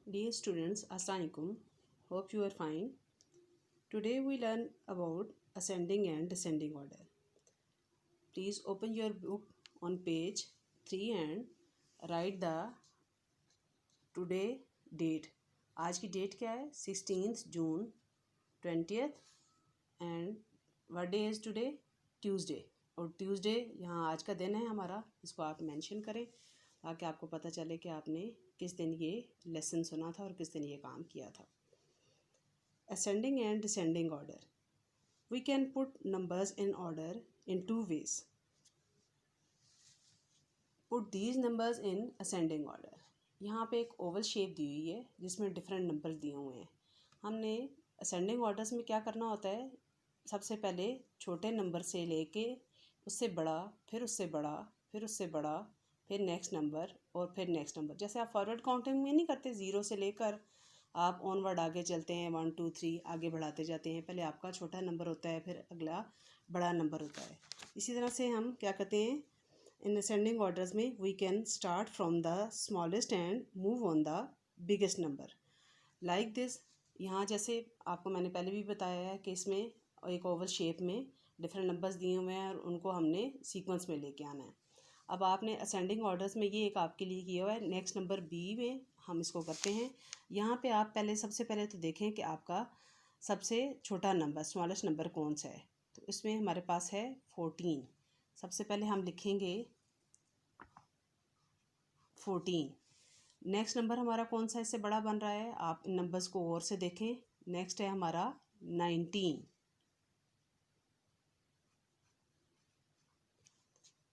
Dear students, Assalamualaikum. Hope you are fine. Today we learn about ascending and descending order. Please open your book on page 3 and write the today date. आज की date क्या है? 16th June 20th and what day is today? Tuesday. और Tuesday यहाँ आज का दिन है हमारा, इसको आप मेंशन करें ताकि आपको पता चले कि आपने किस दिन ये लेसन सुना था और किस दिन ये काम किया था. Ascending and descending order. We can put numbers in order in two ways. Put these numbers in ascending order. यहाँ पे एक ओवल शेप दी हुई है जिसमें डिफरेंट नंबर्स दिए हुए हैं. हमने असेंडिंग ऑर्डर्स में क्या करना होता है, सबसे पहले छोटे नंबर से लेके उससे बड़ा, फिर उससे बड़ा, फिर उससे बड़ा, फिर नेक्स्ट नंबर और फिर नेक्स्ट नंबर. जैसे आप फॉरवर्ड काउंटिंग में नहीं करते, ज़ीरो से लेकर आप ऑनवर्ड आगे चलते हैं, 1 2 3 आगे बढ़ाते जाते हैं. पहले आपका छोटा नंबर होता है, फिर अगला बड़ा नंबर होता है. इसी तरह से हम क्या करते हैं, इन असेंडिंग ऑर्डर्स में we can start from the smallest and move on the biggest number like this. यहाँ जैसे आपको मैंने पहले भी बताया है कि इसमें एक ओवल शेप में डिफरेंट नंबर्स दिए हुए हैं और उनको हमने सीक्वेंस में लेके आना है. अब आपने असेंडिंग ऑर्डर्स में ये एक आपके लिए किया हुआ है. नेक्स्ट नंबर बी में हम इसको करते हैं. यहाँ पे आप सबसे पहले तो देखें कि आपका सबसे छोटा नंबर, स्मॉलेस्ट नंबर कौन सा है. तो इसमें हमारे पास है 14. सबसे पहले हम लिखेंगे 14. नेक्स्ट नंबर हमारा कौन सा इससे बड़ा बन रहा है, आप इन नंबर्स को गौर से देखें. नेक्स्ट है हमारा 19.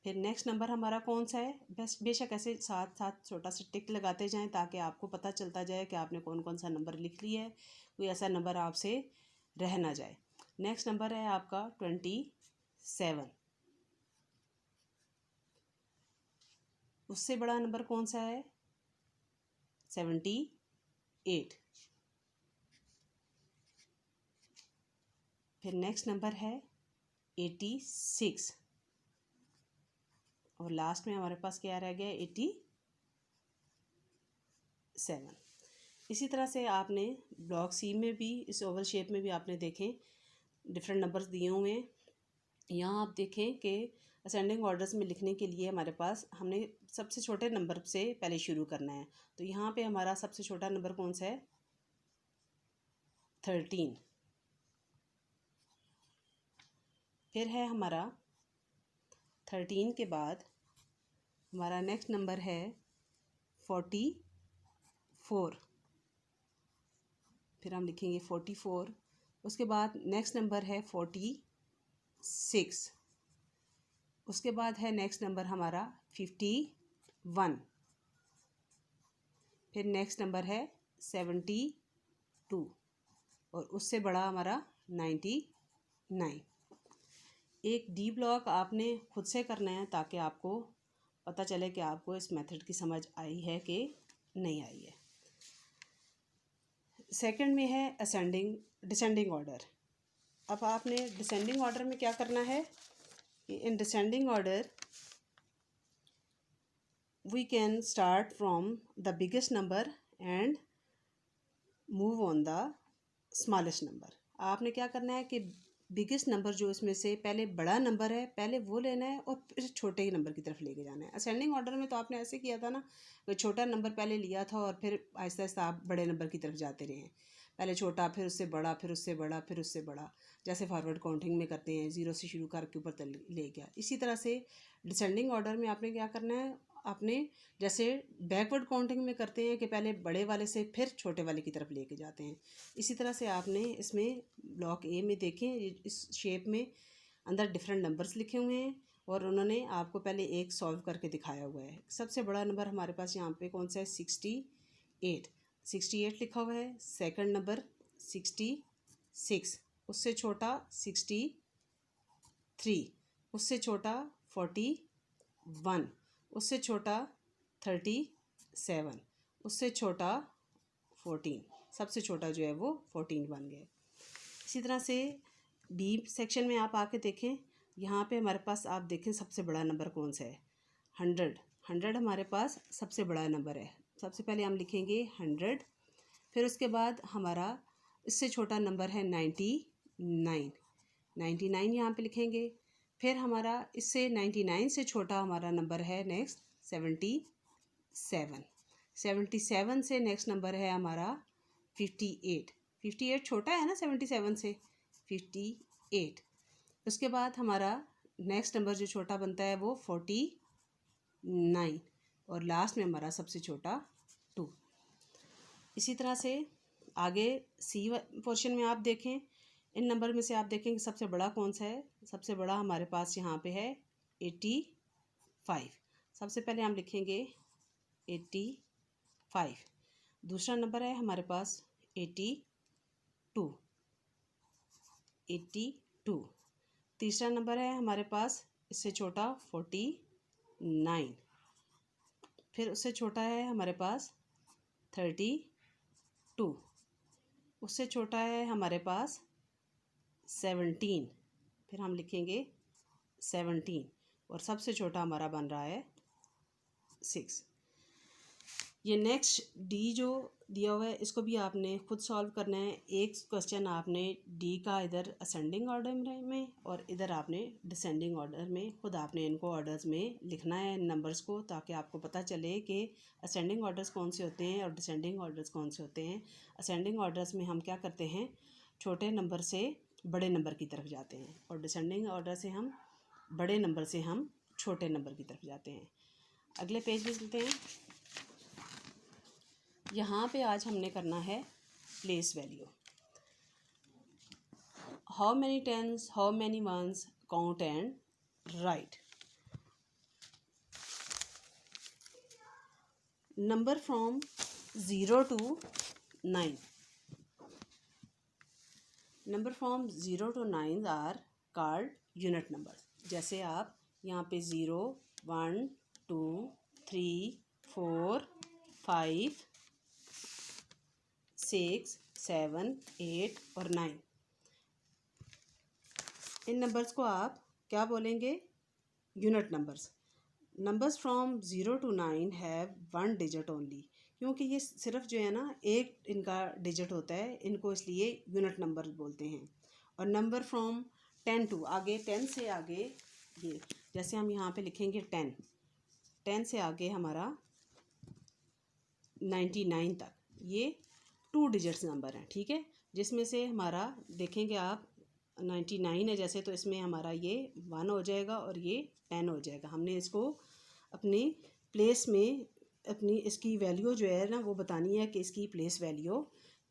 फिर नेक्स्ट नंबर हमारा कौन सा है, बेशक ऐसे साथ साथ छोटा सा टिक लगाते जाएं ताकि आपको पता चलता जाए कि आपने कौन कौन सा नंबर लिख लिया है, कोई ऐसा नंबर आपसे रह ना जाए. नेक्स्ट नंबर है आपका 27. उससे बड़ा नंबर कौन सा है, 78. फिर नेक्स्ट नंबर है 86 और लास्ट में हमारे पास क्या रह गया, 87. इसी तरह से आपने ब्लॉक सी में भी, इस ओवल शेप में भी आपने देखें डिफरेंट नंबर्स दिए हुए हैं. यहाँ आप देखें कि असेंडिंग ऑर्डर्स में लिखने के लिए हमारे पास हमने सबसे छोटे नंबर से पहले शुरू करना है. तो यहाँ पे हमारा सबसे छोटा नंबर कौन सा है, 13. फिर है हमारा 13 के बाद हमारा नेक्स्ट नंबर है 44. फिर हम लिखेंगे 44. उसके बाद नेक्स्ट नंबर है 46. उसके बाद है नेक्स्ट नंबर हमारा 51. फिर नेक्स्ट नंबर है 72 और उससे बड़ा हमारा 99. एक डी ब्लॉक आपने खुद से करना है ताकि आपको पता चले कि आपको इस मेथड की समझ आई है कि नहीं आई है. सेकंड में है असेंडिंग डिसेंडिंग ऑर्डर. अब आपने डिसेंडिंग ऑर्डर में क्या करना है, in descending order we can start from the biggest number and move on the smallest number. आपने क्या करना है कि बिगेस्ट नंबर जो इसमें से पहले बड़ा नंबर है, पहले वो लेना है और फिर छोटे ही नंबर की तरफ लेके जाना है. असेंडिंग ऑर्डर में तो आपने ऐसे किया था ना, कि छोटा नंबर पहले लिया था और फिर आहिस्ता आहिस्ता आप बड़े नंबर की तरफ जाते रहे हैं. पहले छोटा, फिर उससे बड़ा, फिर उससे बड़ा, फिर उससे बड़ा, जैसे फॉरवर्ड काउंटिंग में करते हैं, ज़ीरो से शुरू करके ऊपर तक ले गया. इसी तरह से डिसेंडिंग ऑर्डर में आपने क्या करना है, आपने जैसे बैकवर्ड काउंटिंग में करते हैं कि पहले बड़े वाले से फिर छोटे वाले की तरफ लेके जाते हैं. इसी तरह से आपने इसमें ब्लॉक ए में देखें, इस शेप में अंदर डिफरेंट नंबर्स लिखे हुए हैं और उन्होंने आपको पहले एक सॉल्व करके दिखाया हुआ है. सबसे बड़ा नंबर हमारे पास यहाँ पे कौन सा है, 68 लिखा हुआ है. सेकंड नंबर 66, उससे छोटा 63, उससे छोटा 41, उससे छोटा 37, उससे छोटा 14. सबसे छोटा जो है वो 14 बन गया. इसी तरह से बी सेक्शन में आप आके देखें, यहाँ पे हमारे पास आप देखें सबसे बड़ा नंबर कौन सा है, 100 हमारे पास सबसे बड़ा नंबर है. सबसे पहले हम लिखेंगे 100 फिर उसके बाद हमारा इससे छोटा नंबर है 99, 99 यहाँ पे लिखेंगे। फिर हमारा इससे 99 से छोटा हमारा नंबर है नेक्स्ट 77, 77 से नेक्स्ट नंबर है हमारा 58, 58 छोटा है ना 77 से, 58। उसके बाद हमारा नेक्स्ट नंबर जो छोटा बनता है वो 49, और लास्ट में हमारा सबसे छोटा 2। इसी तरह से आगे सी पोर्शन में आप देखें, इन नंबर में से आप देखें कि सबसे बड़ा कौन सा है। सबसे बड़ा हमारे पास यहाँ पे है 85। सबसे पहले हम लिखेंगे 85। दूसरा नंबर है हमारे पास 82, 82। तीसरा नंबर है हमारे पास इससे छोटा 49। फिर उससे छोटा है हमारे पास 32। उससे छोटा है हमारे पास 17। फिर हम लिखेंगे 17, और सबसे छोटा हमारा बन रहा है 6। ये नेक्स्ट डी जो दिया हुआ है इसको भी आपने खुद सॉल्व करना है। एक क्वेश्चन आपने डी का इधर असेंडिंग ऑर्डर में और इधर आपने डिसेंडिंग ऑर्डर में, खुद आपने इनको ऑर्डर्स में लिखना है नंबर्स को, ताकि आपको पता चले कि असेंडिंग ऑर्डर्स कौन से होते हैं और डिसेंडिंग ऑर्डर्स कौन से होते हैं। असेंडिंग ऑर्डर्स में हम क्या करते हैं, छोटे नंबर से बड़े नंबर की तरफ जाते हैं, और डिसेंडिंग ऑर्डर से हम बड़े नंबर से हम छोटे नंबर की तरफ जाते हैं। अगले पेज पे चलते हैं। यहाँ पे आज हमने करना है place value. How many tens, how many ones, count and write. Number from 0 to 9। Number from 0 to 9 are called unit number. जैसे आप यहाँ पे 0, 1, 2, 3, 4, 5, 6, 7, 8 और 9, इन नंबर्स को आप क्या बोलेंगे, unit numbers. Numbers from 0 to 9 have 1 digit only, क्योंकि ये सिर्फ जो है ना एक इनका डिजिट होता है, इनको इसलिए यूनिट नंबर बोलते हैं। और नंबर फ्रॉम 10 to, आगे 10 से आगे, ये जैसे हम यहाँ पे लिखेंगे 10, 10 से आगे हमारा 99 तक, ये 2 डिजिट्स नंबर हैं, ठीक है। जिसमें से हमारा देखेंगे आप 99 है जैसे, तो इसमें हमारा ये 1 हो जाएगा और ये 10 हो जाएगा। हमने इसको अपनी प्लेस में, अपनी इसकी वैल्यू जो है ना वो बतानी है कि इसकी प्लेस वैल्यू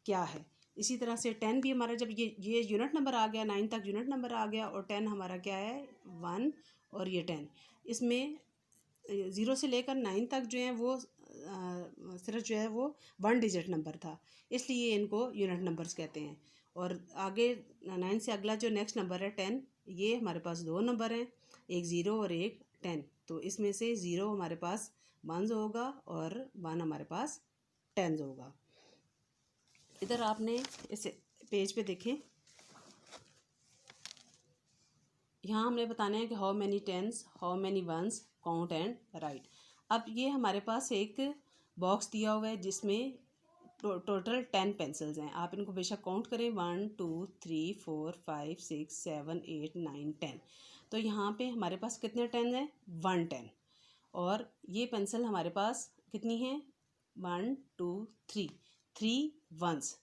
क्या है। इसी तरह से 10 भी हमारा, जब ये यूनिट नंबर आ गया, 9 तक यूनिट नंबर आ गया, और 10 हमारा क्या है 1, और ये 10, इसमें 0 से लेकर 9 तक जो है वो सिर्फ जो है वो 1 डिजिट नंबर था, इसलिए इनको यूनिट नंबर्स कहते हैं। और आगे 9 से अगला जो नेक्स्ट नंबर है 10, ये हमारे पास 2 नंबर हैं, एक 0 और एक 10। तो इसमें से 0 हमारे पास 1 होगा और 1 हमारे पास 10 होगा। इधर आपने इस पेज पे देखें, यहाँ हमने बताना है कि how many tens, how many ones, count and write. अब ये हमारे पास एक बॉक्स दिया हुआ है जिसमें टोटल 10 पेंसिल्स हैं। आप इनको बेशक काउंट करें, 1, 2, 3, 4, 5, 6, 7, 8, 9, 10। तो यहाँ पे हमारे पास कितने 10 हैं, 1 10। और ये पेंसिल हमारे पास कितनी हैं, 1, 2, 3 वंस।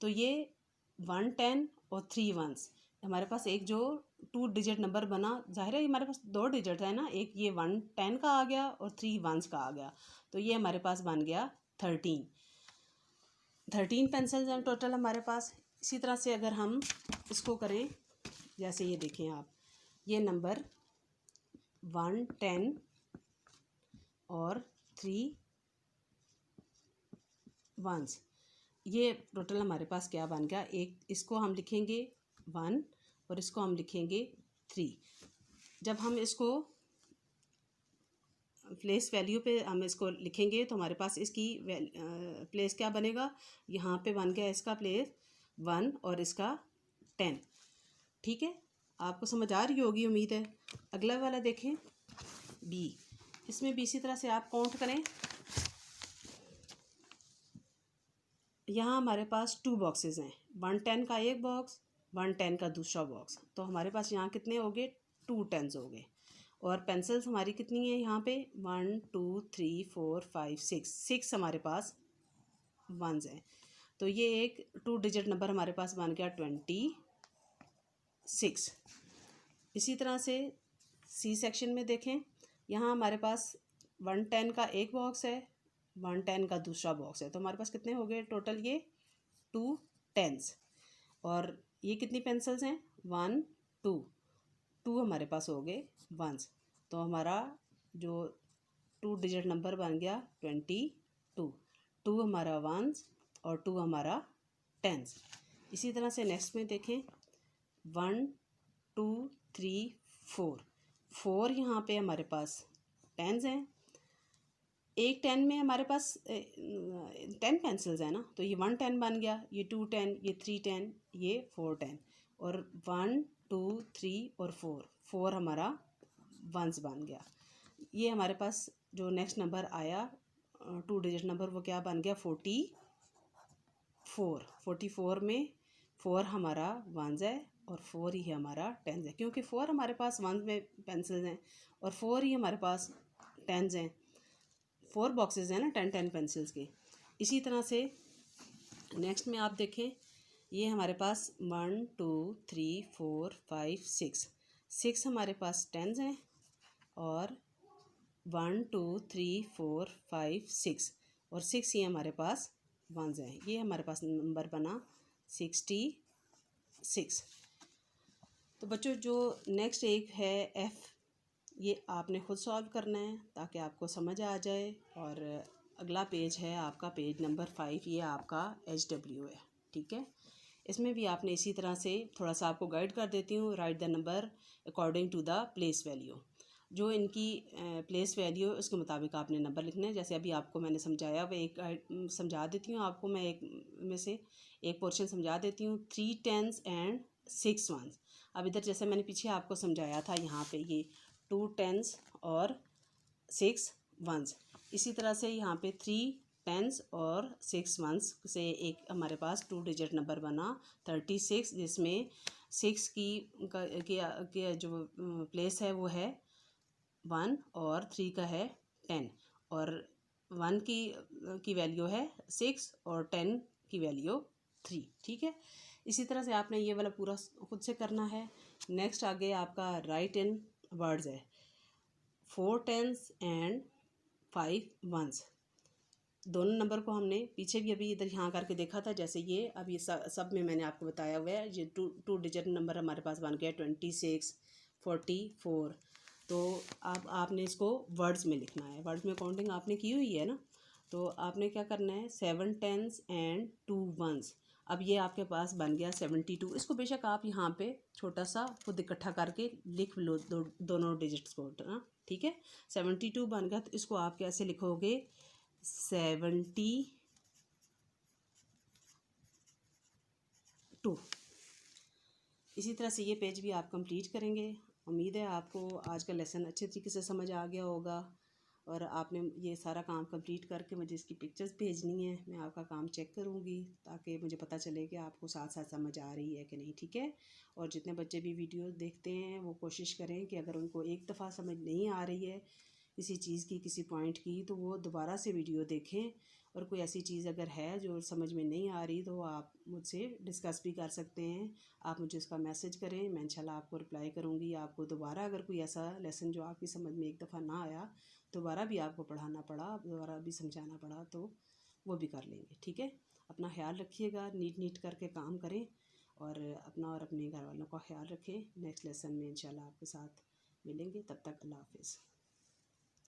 तो ये 1 10 और 3 वंस, हमारे पास एक जो 2 डिजिट नंबर बना, जाहिर है हमारे पास 2 डिजिट है ना, एक ये 1 10 का आ गया और 3 वंस का आ गया, तो ये हमारे पास बन गया 13 पेंसिल्स हैं टोटल हमारे पास। इसी तरह से अगर हम इसको करें, जैसे ये देखें आप, ये नंबर 1 10 और 3 वंस, ये टोटल हमारे पास क्या बन गया, एक इसको हम लिखेंगे 1 और इसको हम लिखेंगे 3। जब हम इसको प्लेस वैल्यू पे हम इसको लिखेंगे तो हमारे पास इसकी प्लेस क्या बनेगा, यहाँ पे बन गया इसका प्लेस 1 और इसका 10। ठीक है, आपको समझ आ रही होगी उम्मीद है। अगला वाला देखें, बी। इसमें भी इसी तरह से आप काउंट करें, यहाँ हमारे पास 2 बॉक्सेस हैं, 110 का एक बॉक्स, 110 का दूसरा बॉक्स, तो हमारे पास यहाँ कितने हो गए, 2 10s हो गए। और पेंसिल्स हमारी कितनी है यहाँ पे, 1 2 3 4 5 6 हमारे पास वंस हैं। तो ये एक 2 डिजिट नंबर हमारे पास बन गया 26। इसी तरह से सी सेक्शन में देखें, यहाँ हमारे पास 110 का एक बॉक्स है, 110 का दूसरा बॉक्स है, तो हमारे पास कितने हो गए टोटल, ये 2 10s। और ये कितनी पेंसिल्स हैं, 1 2 2 हमारे पास हो गए वंस। तो हमारा जो 2 डिजिट नंबर बन गया 22, 2 हमारा वंस और 2 हमारा 10s। इसी तरह से नेक्स्ट में देखें, 1 2 3 4 4 यहाँ पे हमारे पास 10s हैं। एक 10 में हमारे पास 10 पेंसिल्स हैं ना, तो ये 1 10 बन गया, ये 2 10, ये 3 10, ये 4 10, और 1 2 3 और 4 हमारा वंस बन गया। ये हमारे पास जो नेक्स्ट नंबर आया 2 डिजिट नंबर, वो क्या बन गया, 44। 44 में 4 हमारा वंस है और 4 ही हमारा 10s है, क्योंकि 4 हमारे पास वंस में पेंसिल्स हैं और 4 ही हमारे पास 10s हैं। 4 बॉक्सेस हैं ना 10 पेंसिल्स के। इसी तरह से नेक्स्ट में आप देखें, ये हमारे पास 1 2 3 4 5 6 हमारे पास 10s हैं, और 1 2 3 4 5 6 और 6 ही हमारे पास वंस हैं। ये हमारे पास नंबर बना 66। तो बच्चों जो नेक्स्ट एक है F, ये आपने ख़ुद सॉल्व करना है ताकि आपको समझ आ जाए। और अगला पेज है आपका पेज नंबर 5, ये आपका HW है, ठीक है। इसमें भी आपने इसी तरह से थोड़ा सा आपको गाइड कर देती हूँ, write the number according to the place value. जो इनकी प्लेस वैल्यू है उसके मुताबिक आपने नंबर लिखना है। जैसे अभी आपको मैंने समझाया, वह एक समझा देती हूँ आपको, मैं एक में से एक पोर्शन समझा देती हूँ, 3 10s एंड 6 1s। अब इधर जैसे मैंने पीछे आपको समझाया था, यहाँ पे ये 2 10s और 6 1s। इसी तरह से यहाँ पे 3 10s और 6 1s से एक हमारे पास 2 डिजिट नंबर बना 36, जिसमें 6 की जो प्लेस है वो है 1 और 3 का है 10, और 1 की वैल्यू है 6 और 10 की वैल्यू 3, ठीक है। इसी तरह से आपने ये वाला पूरा खुद से करना है। नेक्स्ट आगे आपका राइट इन वर्ड्स है, 4 10s एंड 5 1s। दोनों नंबर को हमने पीछे भी अभी इधर यहाँ करके देखा था, जैसे ये अभी सब में मैंने आपको बताया हुआ है। ये टू डिजिट नंबर हमारे पास बन गया 26 44। तो अब आपने इसको वर्ड्स में लिखना है, वर्ड्स में काउंटिंग आपने की हुई है ना, तो आपने क्या करना है, 7 10s एंड 2 1s। अब ये आपके पास बन गया 72। इसको बेशक आप यहाँ पे छोटा सा खुद इकट्ठा करके लिख लो दोनों डिजिट्स को ना, ठीक है। 72 बन गया, तो इसको आप कैसे लिखोगे, 72। इसी तरह से ये पेज भी आप कंप्लीट करेंगे। उम्मीद है आपको आज का लेसन अच्छे तरीके से समझ आ गया होगा, और आपने ये सारा काम कंप्लीट करके मुझे इसकी पिक्चर्स भेजनी है। मैं आपका काम चेक करूँगी ताकि मुझे पता चले कि आपको साथ साथ समझ आ रही है कि नहीं, ठीक है। और जितने बच्चे भी वीडियो देखते हैं वो कोशिश करें कि अगर उनको एक दफ़ा समझ नहीं आ रही है किसी चीज़ की, किसी पॉइंट की, तो वो दोबारा से वीडियो देखें। और कोई ऐसी चीज़ अगर है जो समझ में नहीं आ रही तो आप मुझसे डिस्कस भी कर सकते हैं। आप मुझे उसका मैसेज करें, मैं इंशाल्लाह आपको रिप्लाई करूँगी। आपको दोबारा अगर कोई ऐसा लेसन जो आपकी समझ में एक दफ़ा ना आया, दोबारा भी आपको पढ़ाना पड़ा, दोबारा भी समझाना पड़ा, तो वो भी कर लेंगे, ठीक है। अपना ख्याल रखिएगा, नीट करके काम करें, और अपना और अपने घर वालों का ख्याल रखें। नेक्स्ट लेसन में इंशाल्लाह आपके साथ मिलेंगे, तब तक अल्लाह हाफिज़।